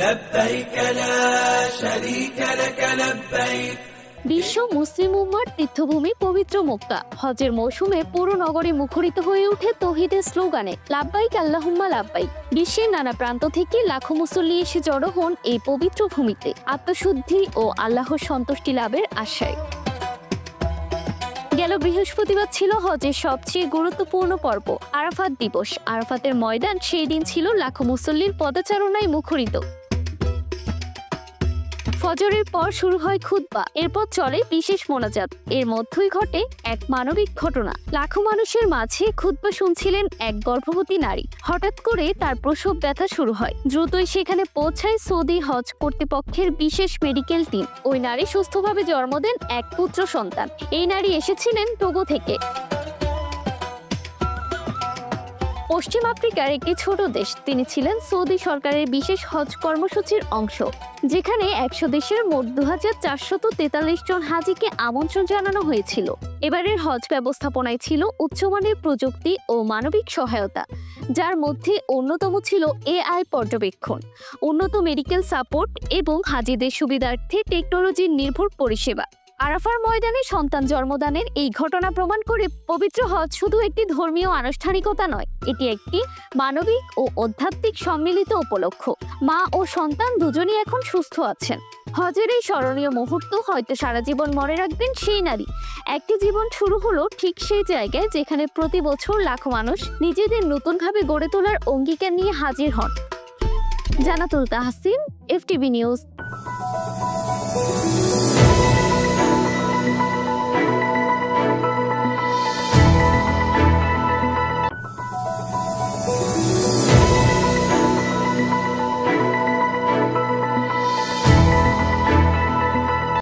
لبيك لا شريك لك لبيك। বিশ্ব মুসলিম উম্মার তীর্থভূমি পবিত্র মক্কা হজের মৌসুমে পুরো নগরী মুখরিত হয়ে ওঠে তৌহিদের স্লোগানে লাব্বাইক আল্লাহুম্মা লাব্বাইক। বিশ্বের নানা প্রান্ত থেকে লাখো মুসল্লি এসে জড়ো হন এই পবিত্র ভূমিতে আত্মশুদ্ধি ও আল্লাহর সন্তুষ্টি লাভের আশায়। গেল বৃহস্পতিবার ছিল হজের সবচেয়ে গুরুত্বপূর্ণ পর্ব আরাফাত দিবস। আরাফাতের ময়দান সেই দিন ছিল লাখো মুসল্লির পদচারণায় মুখরিত। ফজরের পর শুরু হয় খুতবা, এরপর চলে বিশেষ মোনাজাত। এর মধ্যেই ঘটে এক মানবিক ঘটনা। লাখো মানুষের মাঝে খুতবা শুনছিলেন এক গর্ভবতী নারী। হঠাৎ করে তার প্রসব ব্যথা শুরু হয়। দ্রুতই সেখানে পৌঁছায় সৌদি হজ কর্তৃপক্ষের বিশেষ মেডিকেল টিম। ওই নারী সুস্থভাবে জন্ম দেন এক পুত্র সন্তান। এই নারী এসেছিলেন টোগো থেকে। পশ্চিম আফ্রিকার একটি ছোট দেশ। তিনি ছিলেন সৌদি সরকারের বিশেষ হজ কর্মসূচির অংশ, যেখানে 100 দেশের মোট 2443 জন হাজিকে আমন্ত্রণ জানানো হয়েছিল। এবারের হজ ব্যবস্থাপনায় ছিল উচ্চমানের প্রযুক্তি ও মানবিক সহায়তা, যার মধ্যে অন্যতম ছিল AI পর্যবেক্ষণ, উন্নত মেডিকেল সাপোর্ট এবং হাজিদের সুবিধার্থে টেকনোলজি নির্ভর পরিষেবা। আরাফার ময়দানে সন্তান জন্মদানের এই ঘটনা প্রমাণ করে পবিত্র হজ শুধু একটি ধর্মীয় আনুষ্ঠানিকতা নয়, এটি একটি মানবিক ও আধ্যাত্মিক সম্মিলিত উপলক্ষ। মা ও সন্তান দুজনই এখন সুস্থ আছেন। হজের এই স্মরণীয় মুহূর্ত হয়তো সারা জীবন মনে রাখবেন সেই নারী। একটি জীবন শুরু হলো ঠিক সেই জায়গায় যেখানে প্রতি বছর লাখো মানুষ নিজেদের নতুনভাবে গড়ে তোলার অঙ্গীকার নিয়ে হাজির হন। জান্নাতুল তাহসিন, FTV নিউজ।